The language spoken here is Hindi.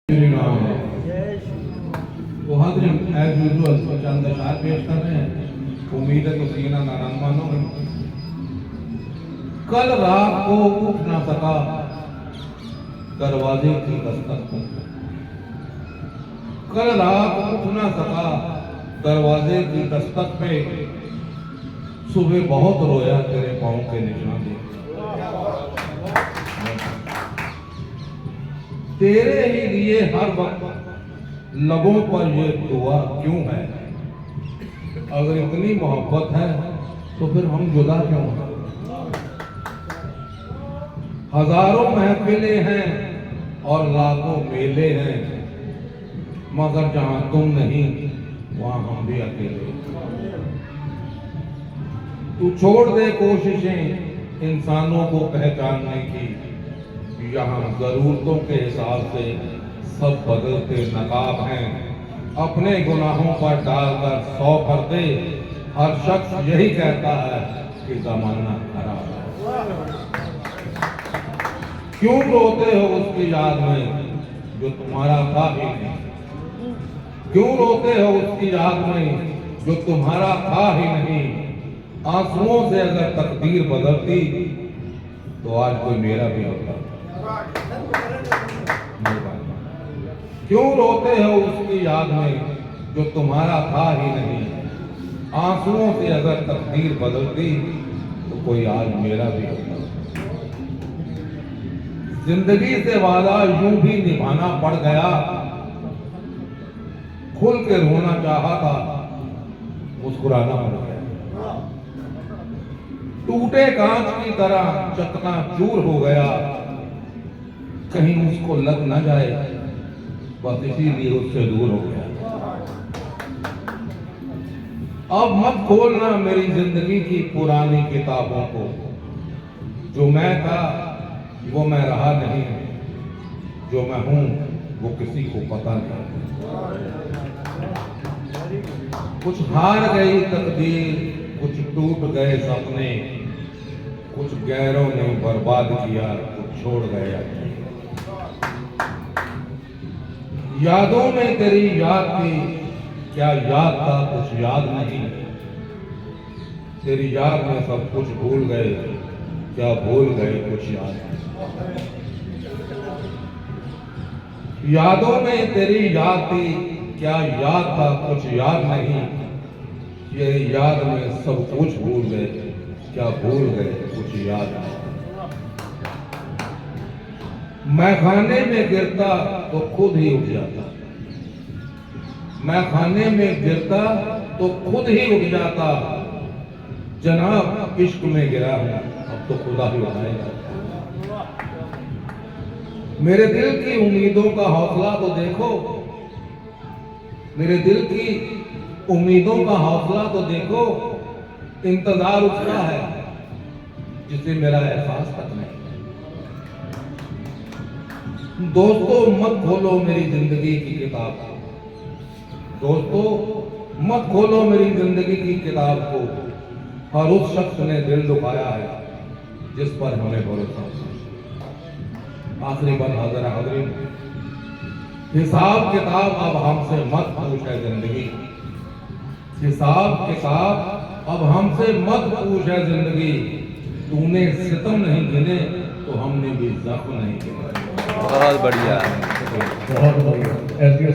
तो हाज़रीन एज यूजुअल चंद अशार पेश कर रहे हैं। उम्मीद है तो सीना नाराज मानोगे। कल रात को उठ ना सका दरवाजे की दस्तक पे। कल रात उठ ना सका दरवाजे की दस्तक पे। सुबह बहुत रोया तेरे पाँव के निशान देख। तेरे ही लिए हर वक्त लबों पर ये दुआ क्यों है। अगर इतनी मोहब्बत है तो फिर हम जुदा क्यों हैं। हजारों महफिलें हैं और लाखों मेले हैं, मगर जहां तुम नहीं वहां हम भी अकेले। तू छोड़ दे कोशिशें इंसानों को पहचानने की। यहाँ जरूरतों के हिसाब से सब बदलते नकाब हैं। अपने गुनाहों पर डालकर 100 पर्दे। हर शख्स यही कहता है कि जमाना खराब है। क्यों रोते हो उसकी याद में जो तुम्हारा था ही नहीं। क्यों रोते हो उसकी याद में जो तुम्हारा था ही नहीं। आंसुओं से अगर तकदीर बदलती तो आज कोई मेरा भी होता। क्यों रोते हो उसकी याद में जो तुम्हारा था ही नहीं। आंसुओं से अगर तकदीर बदलती तो कोई आज मेरा भी होता। जिंदगी से वादा यूं भी निभाना पड़ गया। खुल के रोना चाहा था मुस्कुराना पड़ गया। टूटे कांच की तरह चकनाचूर हो गया। कहीं उसको लग न जाए बस इसीलिए उससे दूर हो गया। अब मत खोलना मेरी जिंदगी की पुरानी किताबों को। जो मैं था वो मैं रहा नहीं। जो मैं हूं वो किसी को पता नहीं। कुछ हार गई तकदीर, कुछ टूट गए सपने। कुछ गैरों ने बर्बाद किया, कुछ छोड़ गए अपने। यादों में तेरी याद थी, क्या याद था कुछ याद नहीं। तेरी याद में सब कुछ भूल गए, क्या भूल गए कुछ याद नहीं। यादों में तेरी याद थी, क्या याद था कुछ याद नहीं। ये याद में सब कुछ भूल गए, क्या भूल गए कुछ याद नहीं। मैं खाने में गिरता तो खुद ही उठ जाता। मैं खाने में गिरता तो खुद ही उठ जाता। जनाब इश्क में गिरा हूं, अब तो खुदा ही उठाएगा। मेरे दिल की उम्मीदों का हौसला तो देखो। मेरे दिल की उम्मीदों का हौसला तो देखो। इंतजार उसका है जिसे मेरा एहसास तक नहीं। दोस्तों मत खोलो मेरी जिंदगी की किताब को। दोस्तों मत खोलो मेरी जिंदगी की किताब को। हर उस शख्स ने दिल दुखाया है जिस पर हमें भरोसा। आखिरी बात हाज़रीन, हिसाब किताब अब हमसे मत पूछ है जिंदगी। हिसाब किताब अब हमसे मत पूछ है जिंदगी। तूने सितम नहीं गिने तो हमने भी जख्म नहीं गिने। बहुत बढ़िया। बहुत बढ़िया।